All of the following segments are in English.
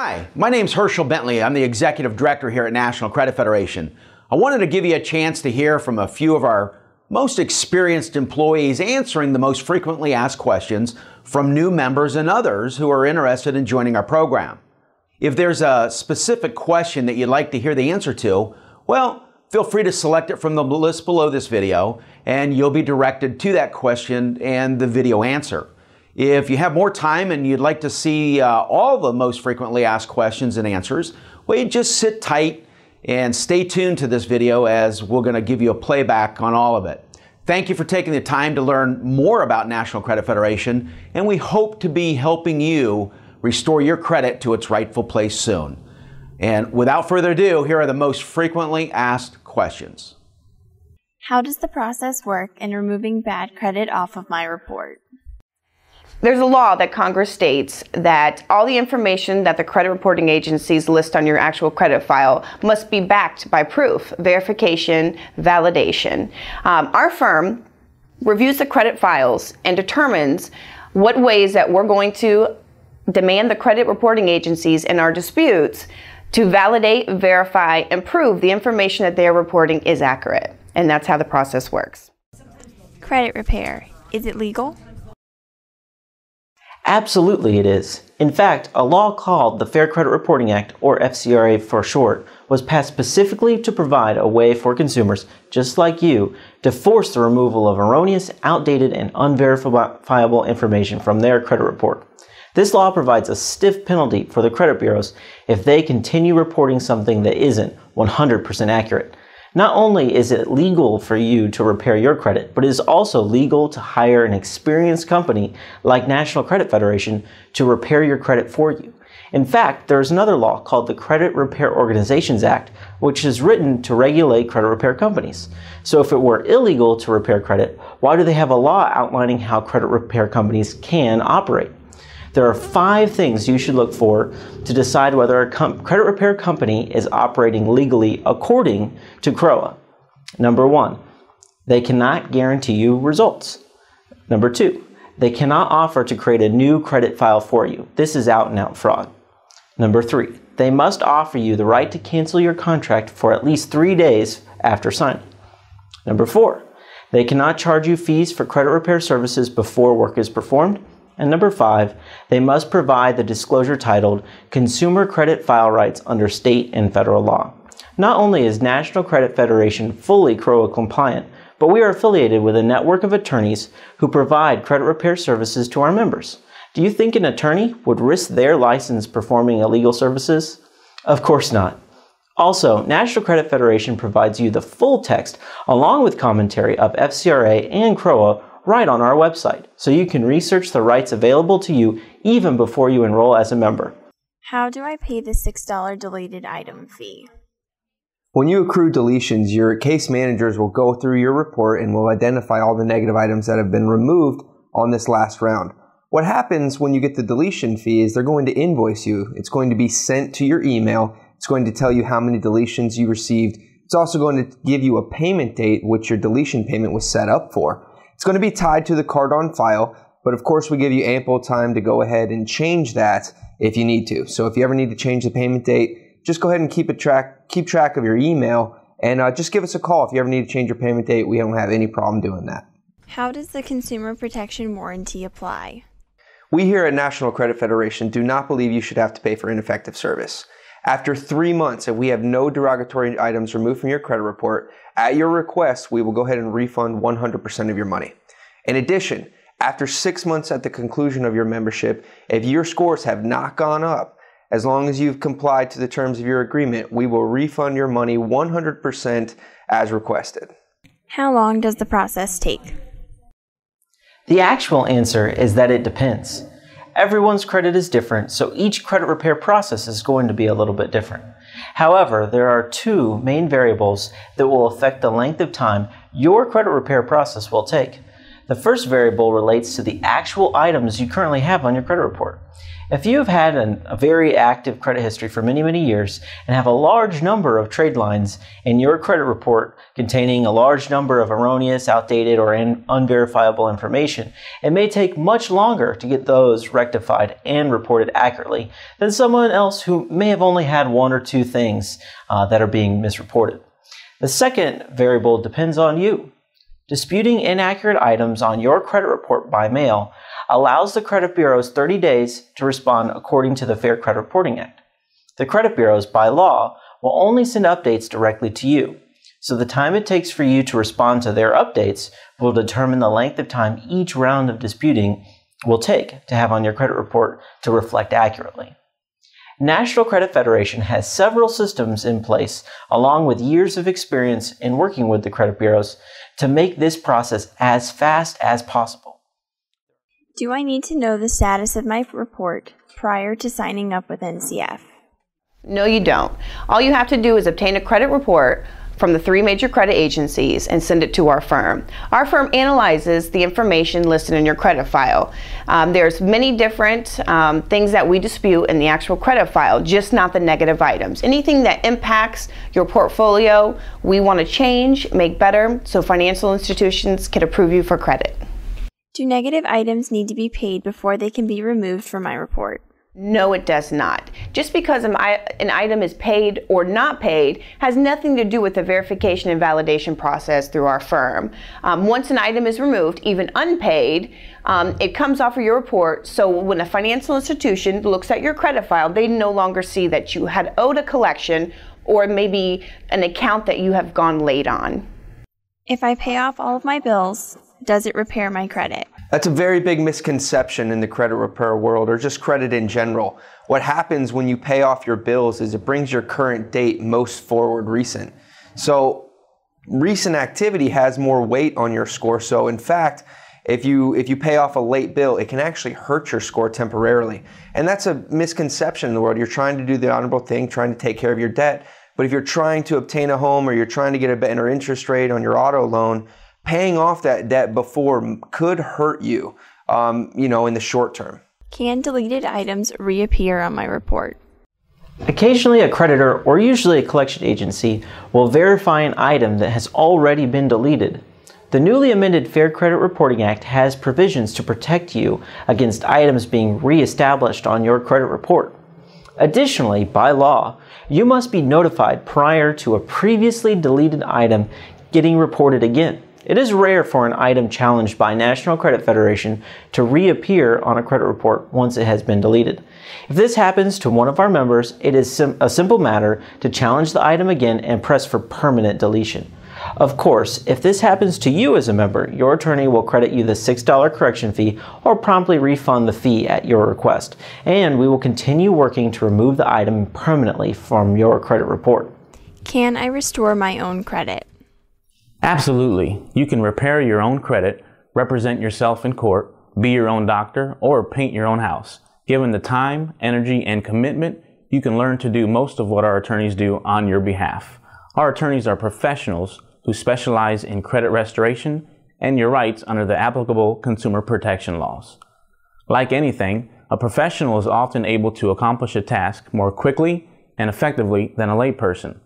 Hi, my name's Herschel Bentley. I'm the Executive Director here at National Credit Federation. I wanted to give you a chance to hear from a few of our most experienced employees answering the most frequently asked questions from new members and others who are interested in joining our program. If there's a specific question that you'd like to hear the answer to, well, feel free to select it from the list below this video and you'll be directed to that question and the video answer. If you have more time and you'd like to see all the most frequently asked questions and answers, well, you just sit tight and stay tuned to this video as we're going to give you a playback on all of it. Thank you for taking the time to learn more about National Credit Federation, and we hope to be helping you restore your credit to its rightful place soon. And without further ado, here are the most frequently asked questions. How does the process work in removing bad credit off of my report? There's a law that Congress states that all the information that the credit reporting agencies list on your actual credit file must be backed by proof, verification, validation. Our firm reviews the credit files and determines what ways that we're going to demand the credit reporting agencies in our disputes to validate, verify, and prove the information that they're reporting is accurate. And that's how the process works. Credit repair. Is it legal? Absolutely it is. In fact, a law called the Fair Credit Reporting Act, or FCRA for short, was passed specifically to provide a way for consumers, just like you, to force the removal of erroneous, outdated, and unverifiable information from their credit report. This law provides a stiff penalty for the credit bureaus if they continue reporting something that isn't 100% accurate. Not only is it legal for you to repair your credit, but it is also legal to hire an experienced company like National Credit Federation to repair your credit for you. In fact, there is another law called the Credit Repair Organizations Act, which is written to regulate credit repair companies. So if it were illegal to repair credit, why do they have a law outlining how credit repair companies can operate? There are 5 things you should look for to decide whether a credit repair company is operating legally according to CROA. Number 1, they cannot guarantee you results. Number 2, they cannot offer to create a new credit file for you. This is out and out fraud. Number 3, they must offer you the right to cancel your contract for at least 3 days after signing. Number 4, they cannot charge you fees for credit repair services before work is performed. And number 5, they must provide the disclosure titled Consumer Credit File Rights under state and federal law. Not only is National Credit Federation fully CROA compliant, but we are affiliated with a network of attorneys who provide credit repair services to our members. Do you think an attorney would risk their license performing illegal services? Of course not. Also, National Credit Federation provides you the full text along with commentary of FCRA and CROA right on our website, so you can research the rights available to you even before you enroll as a member. How do I pay the $6 deleted item fee? When you accrue deletions, your case managers will go through your report and will identify all the negative items that have been removed on this last round. What happens when you get the deletion fee is they're going to invoice you. It's going to be sent to your email. It's going to tell you how many deletions you received. It's also going to give you a payment date which your deletion payment was set up for. It's going to be tied to the card on file, but of course we give you ample time to go ahead and change that if you need to. So if you ever need to change the payment date, just go ahead and keep track of your email and just give us a call if you ever need to change your payment date. We don't have any problem doing that. How does the Consumer Protection Warranty apply? We here at National Credit Federation do not believe you should have to pay for ineffective service. After 3 months, if we have no derogatory items removed from your credit report, at your request, we will go ahead and refund 100% of your money. In addition, after 6 months at the conclusion of your membership, if your scores have not gone up, as long as you've complied to the terms of your agreement, we will refund your money 100% as requested. How long does the process take? The actual answer is that it depends. Everyone's credit is different, so each credit repair process is going to be a little bit different. However, there are 2 main variables that will affect the length of time your credit repair process will take. The first variable relates to the actual items you currently have on your credit report. If you have had a very active credit history for many years and have a large number of trade lines in your credit report containing a large number of erroneous, outdated, or unverifiable information, it may take much longer to get those rectified and reported accurately than someone else who may have only had one or two things that are being misreported. The second variable depends on you. Disputing inaccurate items on your credit report by mail allows the credit bureaus 30 days to respond according to the Fair Credit Reporting Act. The credit bureaus, by law, will only send updates directly to you, so the time it takes for you to respond to their updates will determine the length of time each round of disputing will take to have on your credit report to reflect accurately. National Credit Federation has several systems in place, along with years of experience in working with the credit bureaus, to make this process as fast as possible. Do I need to know the status of my report prior to signing up with NCF? No, you don't. All you have to do is obtain a credit report from the 3 major credit agencies and send it to our firm. Our firm analyzes the information listed in your credit file. There's many different things that we dispute in the actual credit file, just not the negative items. Anything that impacts your portfolio, we want to change, make better, so financial institutions can approve you for credit. Do negative items need to be paid before they can be removed from my report? No, it does not. Just because an item is paid or not paid has nothing to do with the verification and validation process through our firm. Once an item is removed, even unpaid, it comes off of your report. So when a financial institution looks at your credit file, they no longer see that you had owed a collection or maybe an account that you have gone late on. If I pay off all of my bills, does it repair my credit? That's a very big misconception in the credit repair world, or just credit in general. What happens when you pay off your bills is it brings your current date most forward recent. So recent activity has more weight on your score. So in fact, if you pay off a late bill, it can actually hurt your score temporarily. And that's a misconception in the world. You're trying to do the honorable thing, trying to take care of your debt. But if you're trying to obtain a home or you're trying to get a better interest rate on your auto loan, paying off that debt before could hurt you, in the short term. Can deleted items reappear on my report? Occasionally, a creditor, or usually a collection agency, will verify an item that has already been deleted. The newly amended Fair Credit Reporting Act has provisions to protect you against items being reestablished on your credit report. Additionally, by law, you must be notified prior to a previously deleted item getting reported again. It is rare for an item challenged by National Credit Federation to reappear on a credit report once it has been deleted. If this happens to one of our members, it is a simple matter to challenge the item again and press for permanent deletion. Of course, if this happens to you as a member, your attorney will credit you the $6 correction fee or promptly refund the fee at your request, and we will continue working to remove the item permanently from your credit report. Can I restore my own credit? Absolutely. You can repair your own credit, represent yourself in court, be your own doctor, or paint your own house. Given the time, energy, and commitment, you can learn to do most of what our attorneys do on your behalf. Our attorneys are professionals who specialize in credit restoration and your rights under the applicable consumer protection laws. Like anything, a professional is often able to accomplish a task more quickly and effectively than a layperson.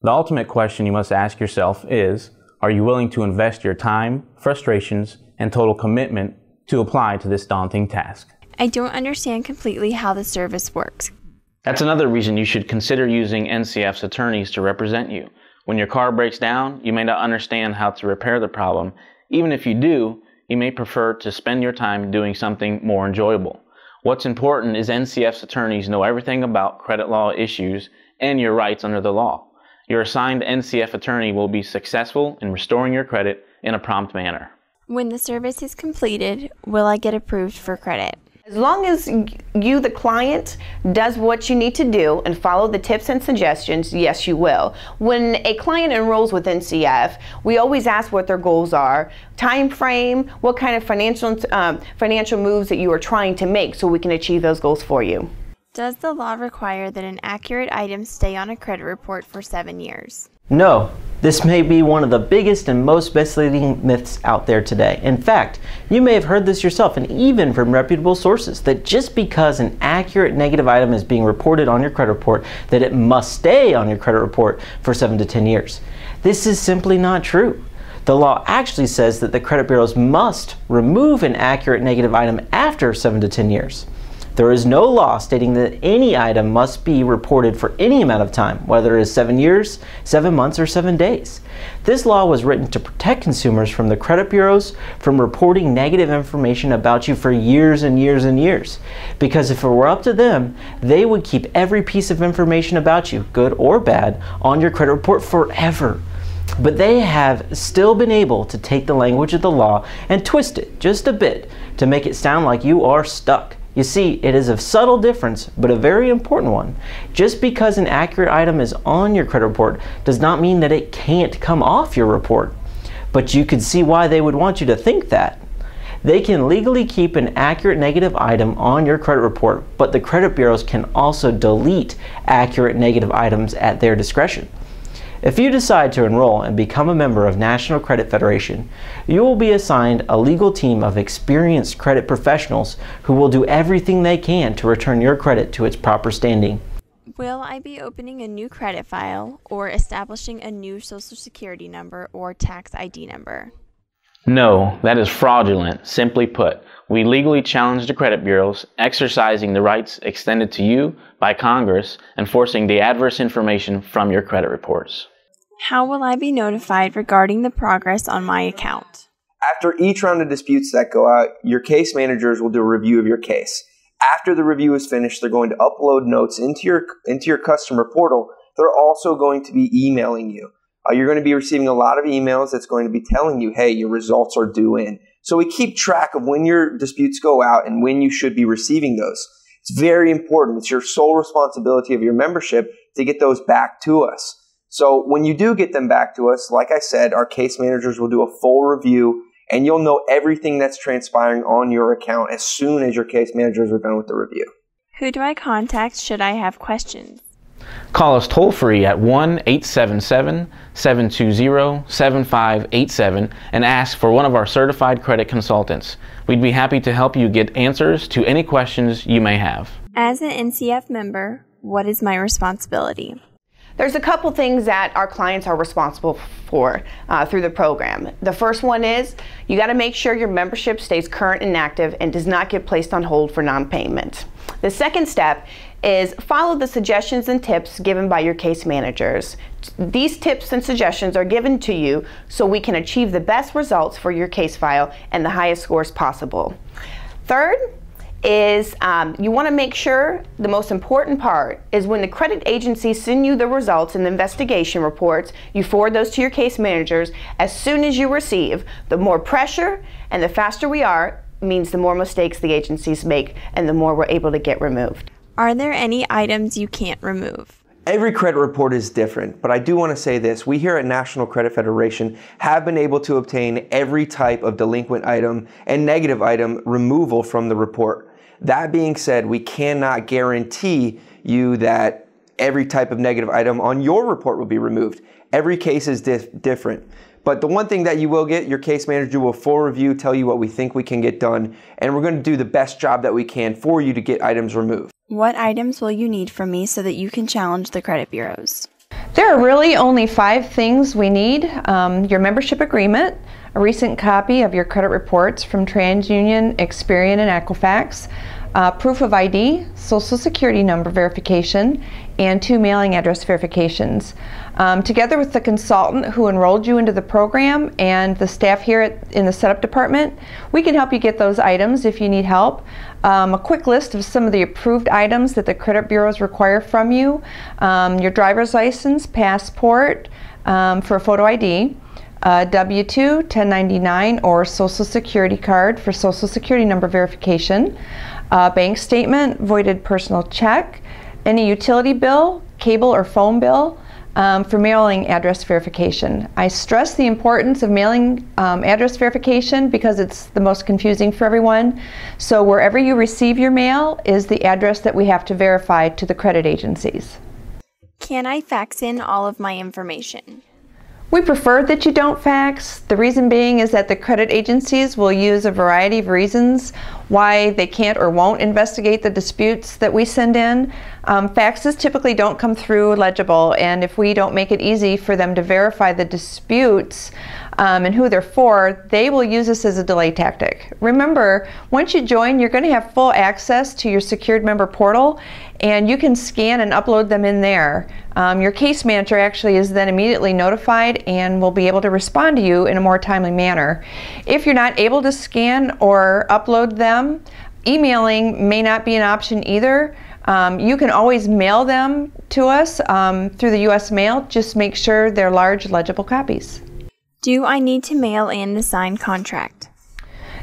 The ultimate question you must ask yourself is, are you willing to invest your time, frustrations, and total commitment to apply to this daunting task? I don't understand completely how the service works. That's another reason you should consider using NCF's attorneys to represent you. When your car breaks down, you may not understand how to repair the problem. Even if you do, you may prefer to spend your time doing something more enjoyable. What's important is NCF's attorneys know everything about credit law issues and your rights under the law. Your assigned NCF attorney will be successful in restoring your credit in a prompt manner. When the service is completed, will I get approved for credit? As long as you, the client, does what you need to do and follow the tips and suggestions, yes, you will. When a client enrolls with NCF, we always ask what their goals are, time frame, what kind of financial moves that you are trying to make so we can achieve those goals for you. Does the law require that an accurate item stay on a credit report for 7 years? No, this may be one of the biggest and most misleading myths out there today. In fact, you may have heard this yourself, and even from reputable sources, that just because an accurate negative item is being reported on your credit report, that it must stay on your credit report for 7 to 10 years. This is simply not true. The law actually says that the credit bureaus must remove an accurate negative item after 7 to 10 years. There is no law stating that any item must be reported for any amount of time, whether it is 7 years, 7 months, or 7 days. This law was written to protect consumers from the credit bureaus from reporting negative information about you for years and years and years. Because if it were up to them, they would keep every piece of information about you, good or bad, on your credit report forever. But they have still been able to take the language of the law and twist it just a bit to make it sound like you are stuck. You see, it is a subtle difference, but a very important one. Just because an accurate item is on your credit report does not mean that it can't come off your report. But you could see why they would want you to think that. They can legally keep an accurate negative item on your credit report, but the credit bureaus can also delete accurate negative items at their discretion. If you decide to enroll and become a member of National Credit Federation, you will be assigned a legal team of experienced credit professionals who will do everything they can to return your credit to its proper standing. Will I be opening a new credit file or establishing a new Social Security number or tax ID number? No, that is fraudulent. Simply put, we legally challenge the credit bureaus, exercising the rights extended to you by Congress, enforcing the adverse information from your credit reports. How will I be notified regarding the progress on my account? After each round of disputes that go out, your case managers will do a review of your case. After the review is finished, they're going to upload notes into your customer portal. They're also going to be emailing you. You're going to be receiving a lot of emails that's going to be telling you, hey, your results are due in. So we keep track of when your disputes go out and when you should be receiving those. It's very important. It's your sole responsibility of your membership to get those back to us. So when you do get them back to us, like I said, our case managers will do a full review and you'll know everything that's transpiring on your account as soon as your case managers are done with the review. Who do I contact should I have questions? Call us toll-free at 1-877-720-7587 and ask for one of our certified credit consultants. We'd be happy to help you get answers to any questions you may have. As an NCF member, what is my responsibility? There's a couple things that our clients are responsible for through the program. The first one is you got to make sure your membership stays current and active and does not get placed on hold for non-payment. The second step is follow the suggestions and tips given by your case managers. These tips and suggestions are given to you so we can achieve the best results for your case file and the highest scores possible. Third is you want to make sure the most important part is when the credit agencies send you the results and the investigation reports, you forward those to your case managers as soon as you receive. The more pressure and the faster we are means the more mistakes the agencies make and the more we're able to get removed. Are there any items you can't remove? Every credit report is different, but I do want to say this. We here at National Credit Federation have been able to obtain every type of delinquent item and negative item removal from the report. That being said, we cannot guarantee you that every type of negative item on your report will be removed. Every case is different. But the one thing that you will get, your case manager will full review, tell you what we think we can get done, and we're going to do the best job that we can for you to get items removed. What items will you need from me so that you can challenge the credit bureaus? There are really only 5 things we need. Your membership agreement, a recent copy of your credit reports from TransUnion, Experian, and Equifax, proof of ID, Social Security number verification, and 2 mailing address verifications. Together with the consultant who enrolled you into the program and the staff here in the setup department, we can help you get those items if you need help. A quick list of some of the approved items that the credit bureaus require from you: your driver's license, passport for a photo ID, W-2, 1099, or Social Security card for Social Security number verification, bank statement, voided personal check, any utility bill, cable or phone bill, for mailing address verification. I stress the importance of mailing address verification because it's the most confusing for everyone. So wherever you receive your mail is the address that we have to verify to the credit agencies. Can I fax in all of my information? We prefer that you don't fax. The reason being is that the credit agencies will use a variety of reasons why they can't or won't investigate the disputes that we send in. Faxes typically don't come through legible, and if we don't make it easy for them to verify the disputes and who they're for, they will use this as a delay tactic. Remember, once you join, you're going to have full access to your secured member portal, and you can scan and upload them in there. Your case manager actually is then immediately notified and will be able to respond to you in a more timely manner. If you're not able to scan or upload them, emailing may not be an option either. You can always mail them to us through the U.S. mail. Just make sure they're large, legible copies. Do I need to mail in the signed contract?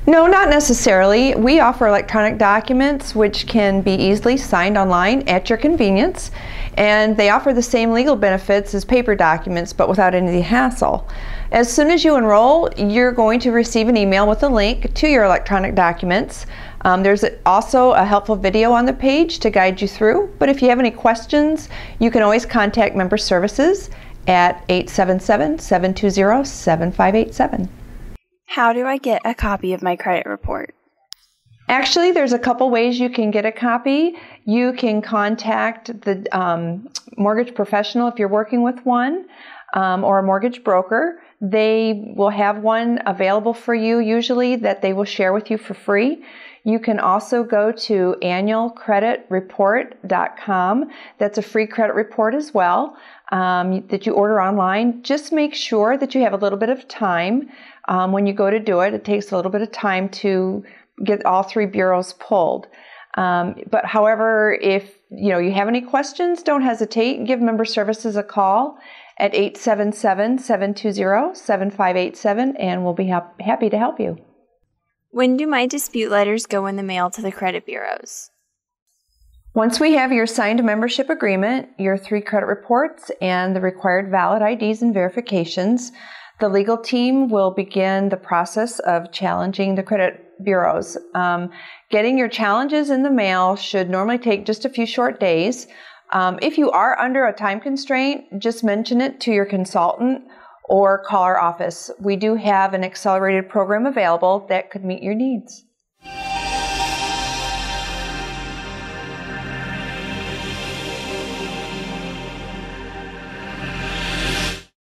No, not necessarily. We offer electronic documents which can be easily signed online at your convenience, and they offer the same legal benefits as paper documents but without any hassle. As soon as you enroll, you're going to receive an email with a link to your electronic documents. There's also a helpful video on the page to guide you through, but if you have any questions, you can always contact Member Services at 877-720-7587. How do I get a copy of my credit report? Actually, there's a couple ways you can get a copy. You can contact the mortgage professional if you're working with one, or a mortgage broker. They will have one available for you usually that they will share with you for free. You can also go to annualcreditreport.com. That's a free credit report as well that you order online. Just make sure that you have a little bit of time when you go to do it. It takes a little bit of time to get all three bureaus pulled. But however, if you have any questions, don't hesitate. Give Member Services a call at 877-720-7587, and we'll be happy to help you. When do my dispute letters go in the mail to the credit bureaus? Once we have your signed membership agreement, your 3 credit reports, and the required valid IDs and verifications, the legal team will begin the process of challenging the credit bureaus. Getting your challenges in the mail should normally take just a few short days. If you are under a time constraint, just mention it to your consultant or call our office. We do have an accelerated program available that could meet your needs.